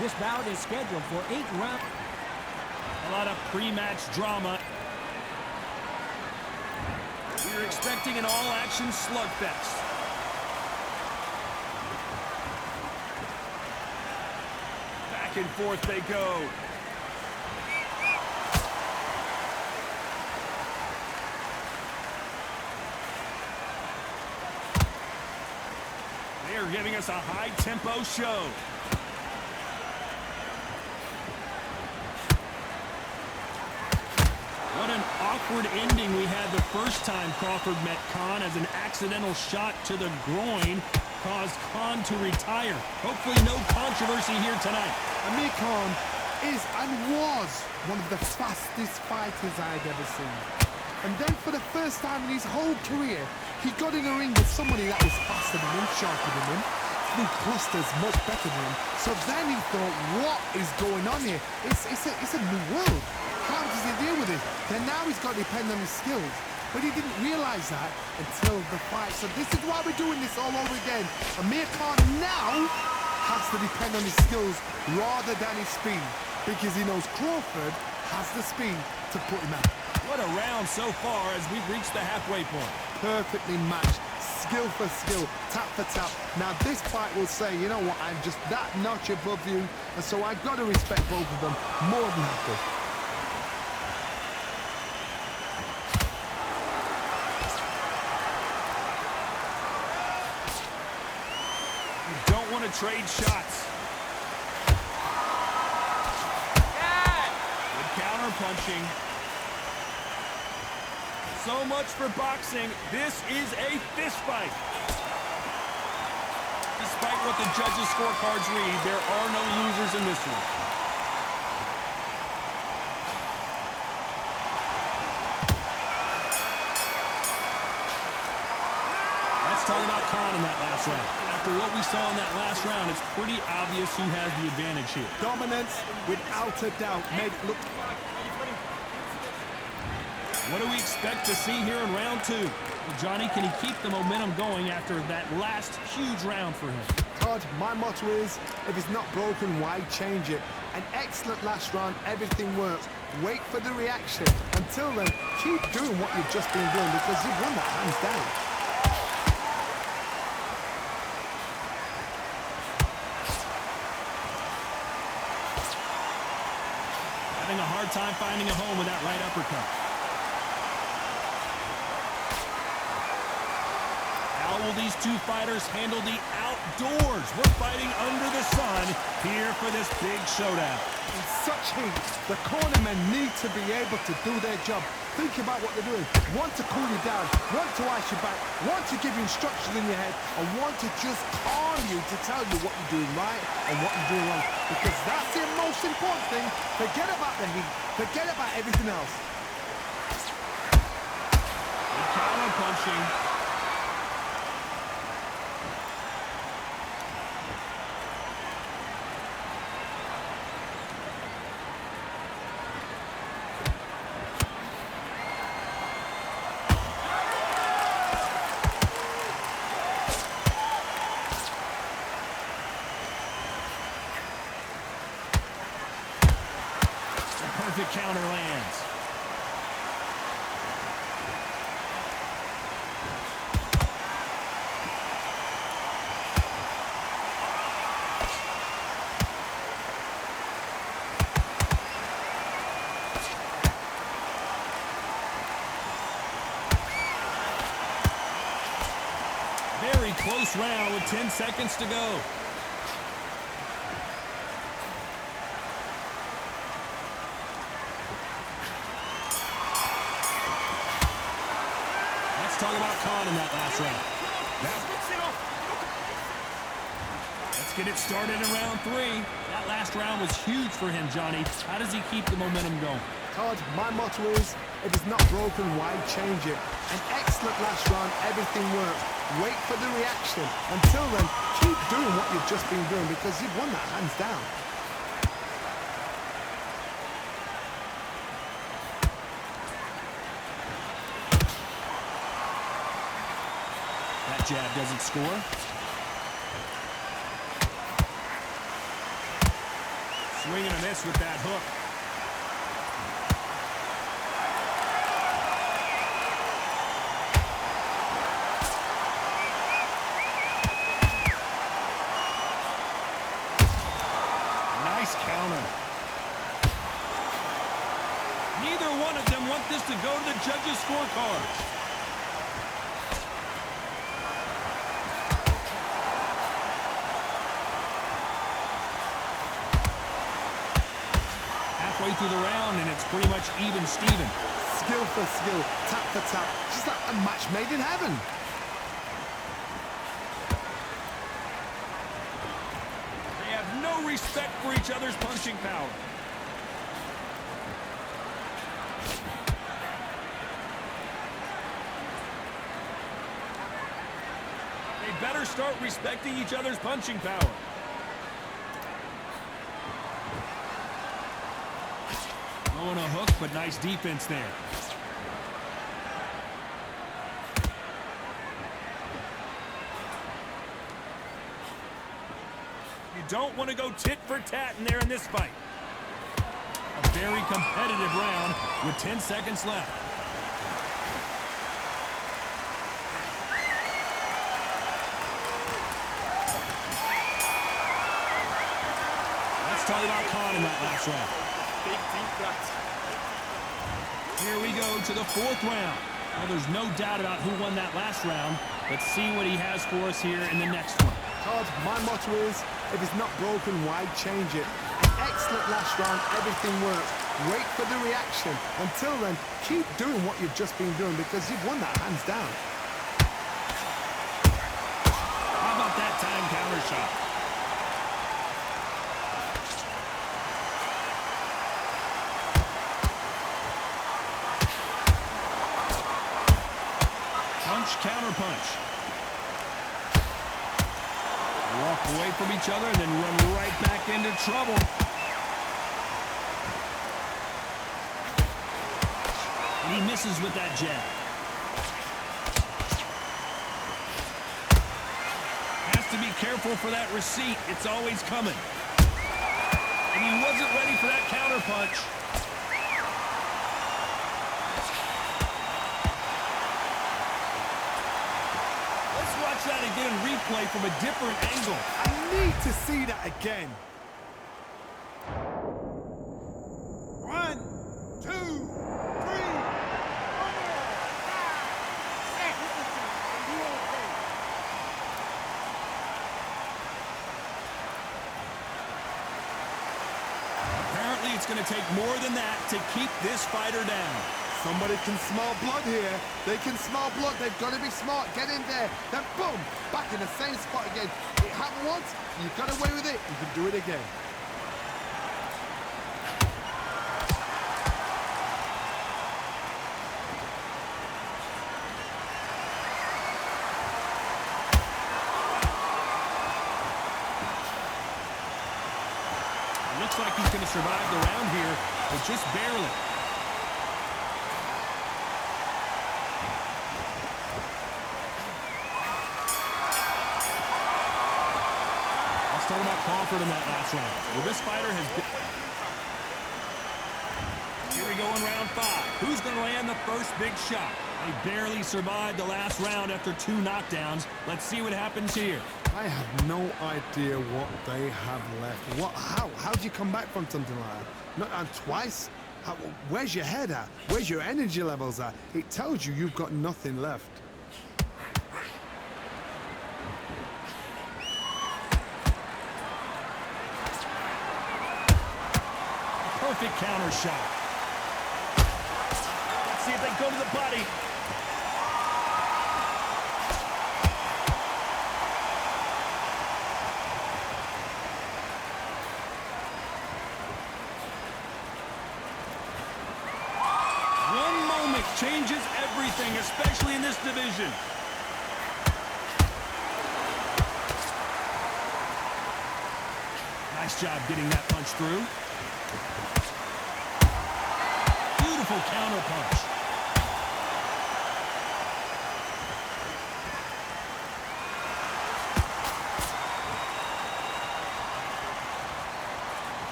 This bout is scheduled for 8 rounds. A lot of pre-match drama. We're expecting an all-action slugfest. Back and forth they go. They're giving us a high-tempo show. What an awkward ending we had the first time Crawford met Khan, as an accidental shot to the groin caused Khan to retire. Hopefully no controversy here tonight. Amir Khan is and was one of the fastest fighters I'd ever seen. And then for the first time in his whole career, he got in a ring with somebody that was faster than him, sharper than him, threw clusters much better than him. So then he thought, what is going on here? It's a new world. How does he deal with it? Then now he's got to depend on his skills. But he didn't realize that until the fight. So this is why we're doing this all over again. Amir Khan now has to depend on his skills rather than his speed, because he knows Crawford has the speed to put him out. What a round so far as we've reached the halfway point. Perfectly matched, skill for skill, tap for tap. Now this fight will say, you know what, I'm just that notch above you, and so I've got to respect both of them more than happy. Don't want to trade shots. Good counter punching. So much for boxing. This is a fist fight. Despite what the judges' scorecards read, there are no losers in this one. Let's talk about Khan in that last round. After what we saw in that last round, it's pretty obvious who has the advantage here. Dominance, without a doubt, made look. What do we expect to see here in round two? Well, Johnny, can he keep the momentum going after that last huge round for him? Todd, my motto is, if it's not broken, why change it? An excellent last round, everything works. Wait for the reaction. Until then, keep doing what you've just been doing, because you've won that hands down. Having a hard time finding a home with that right uppercut. How will these two fighters handle the outdoors? We're fighting under the sun here for this big showdown. In such heat, the cornermen need to be able to do their job. Think about what they're doing. One to cool you down, one to ice you back, one to give you instructions in your head, and one to just calm you to tell you what you're doing right and what you're doing wrong. Because that's the most important thing. Forget about the heat. Forget about everything else. Good counter punching. Perfect counter lands. Very close round with 10 seconds to go. Talk about Khan in that last round. Let's get it started in round three. That last round was huge for him, Johnny. How does he keep the momentum going? Todd, my motto is, if it's not broken, why change it? An excellent last round, everything works. Wait for the reaction. Until then, keep doing what you've just been doing, because you've won that hands down. That jab doesn't score. Swing and a miss with that hook. Nice counter. Neither one of them want this to go to the judges' scorecards. Halfway through the round, and it's pretty much even Steven. Skill for skill, tap for tap, just like a match made in heaven. They have no respect for each other's punching power. They better start respecting each other's punching power. Throwing a hook, but nice defense there. You don't want to go tit for tat in there in this fight. A very competitive round with 10 seconds left. Let's talk about Khan in that last round. Big deep breaths. Here we go to the fourth round. Well, there's no doubt about who won that last round. Let's see what he has for us here in the next one. Todd, my motto is, if it's not broken, why change it? An excellent last round, everything worked. Wait for the reaction. Until then, keep doing what you've just been doing because you've won that hands down. How about that time counter shot? Counter punch. Walk away from each other and then run right back into trouble. And he misses with that jab. Has to be careful for that receipt. It's always coming. And he wasn't ready for that counter punch. That again, replay from a different angle. I need to see that again. 1, 2, 3. Apparently, it's going to take more than that to keep this fighter down. Somebody can smell blood here. They can smell blood. They've got to be smart. Get in there. Then boom, back in the same spot again. It happened once. You got away with it. You can do it again. It looks like he's going to survive the round here, but just barely. Talk about Crawford in that last round. Well, this fighter has been... Here we go in round 5. Who's going to land the first big shot? They barely survived the last round after 2 knockdowns. Let's see what happens here. I have no idea what they have left. How do you come back from something like that? Not twice? Where's your head at? Where's your energy levels at? It tells you you've got nothing left. Perfect counter shot. Let's see if they go to the body. One moment changes everything, especially in this division. Nice job getting that punch through. Beautiful counter punch.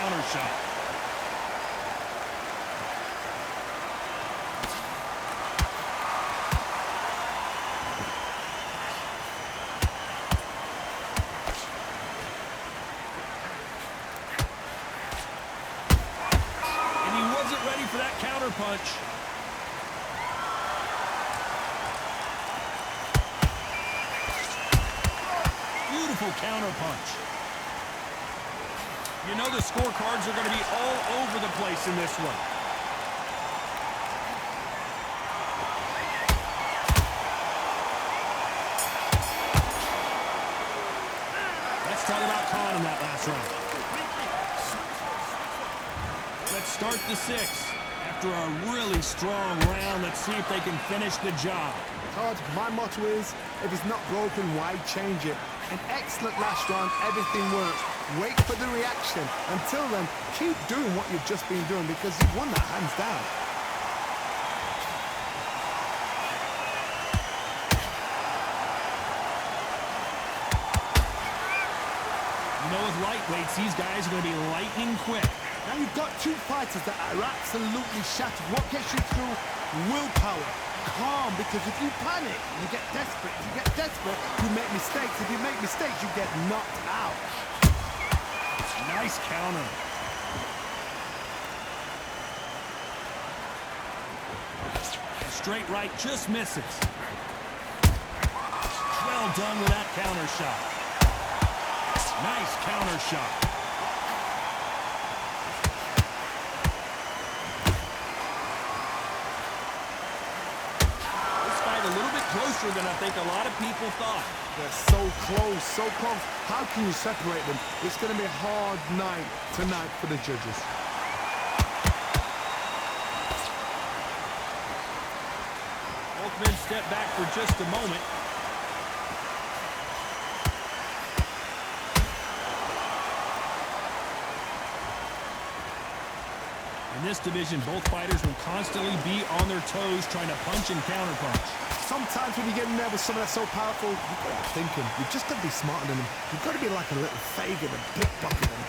counter shot. And he wasn't ready for that counter punch. Beautiful counter punch. You know the scorecards are going to be all over the place in this one. Let's talk about Khan in that last round. Let's start the sixth. After a really strong round, let's see if they can finish the job. Todd, my motto is, if it's not broken, why change it? An excellent last round, everything works. Wait for the reaction. Until then, keep doing what you've just been doing because you've won that hands down. You know, with lightweights, these guys are going to be lightning quick. Now you've got two fighters that are absolutely shattered. What gets you through? Willpower. Calm, because if you panic, you get desperate. If you get desperate, you make mistakes. If you make mistakes, you get knocked out. Nice counter. Straight right just misses. Well done with that counter shot. Nice counter shot. Closer than I think a lot of people thought. They're so close, so close. How can you separate them? It's going to be a hard night tonight for the judges. Both men step back for just a moment. In this division, both fighters will constantly be on their toes trying to punch and counterpunch. Sometimes when you get in there with someone that's so powerful, you've got to think him. You've just got to be smarter than him. You've got to be like a little Fagin and pickpocket him.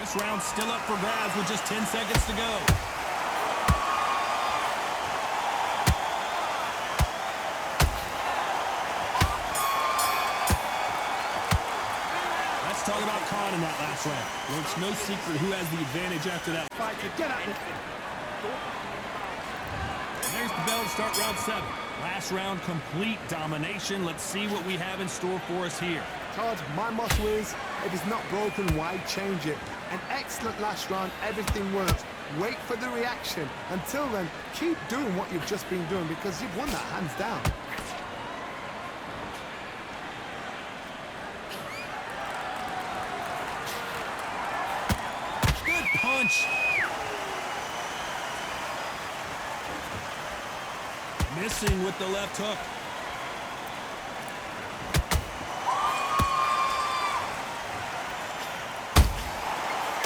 This round's still up for grabs with just 10 seconds to go. Talk about Khan in that last round. Well, it's no secret who has the advantage after that fight. Get out. There's the bell to start round 7. Last round, complete domination. Let's see what we have in store for us here. Todd, my motto is, if it's not broken, why change it? An excellent last round, everything works. Wait for the reaction. Until then, keep doing what you've just been doing because you've won that hands down. Punch. Missing with the left hook.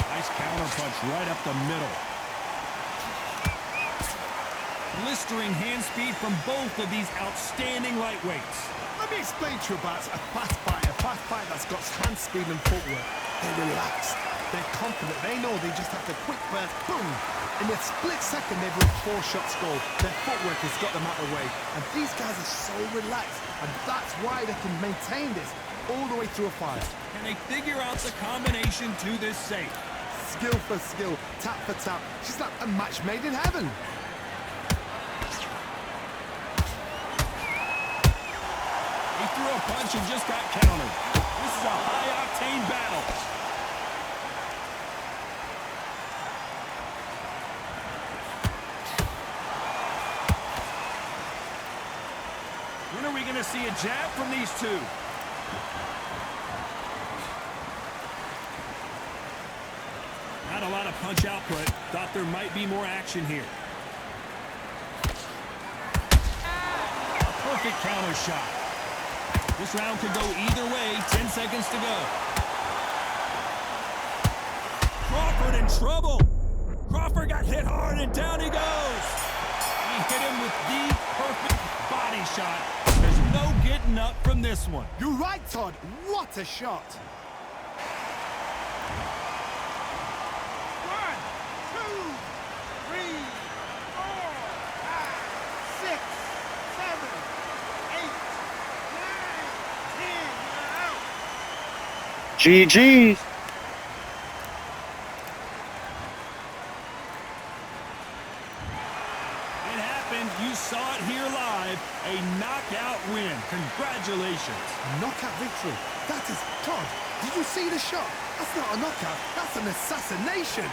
Nice counter punch right up the middle. Blistering hand speed from both of these outstanding lightweights. Let me explain to you about a fast fighter that's got hand speed and footwork. They're relaxed. They're confident. They know they just have to quick burst, boom. In a split second, they've reached 4 shots goal. Their footwork has got them out of the way. And these guys are so relaxed. And that's why they can maintain this all the way through a fight. Can they figure out the combination to this safe? Skill for skill, tap for tap. She's like a match made in heaven. He threw a punch and just got countered. This is a high-octane battle. When are we going to see a jab from these two? Not a lot of punch output. Thought there might be more action here. A perfect counter shot. This round could go either way. 10 seconds to go. Crawford in trouble. Crawford got hit hard and down he goes. He hit him with the perfect body shot. There's no getting up from this one. You're right, Todd. What a shot. 1, 2, 3, 4, 5, 6, 7, 8, 9, 10. You're out. GG's. It happened. You saw it here live. A knockout win. Congratulations. Knockout victory. That is, Todd, did you see the shot? That's not a knockout. That's an assassination.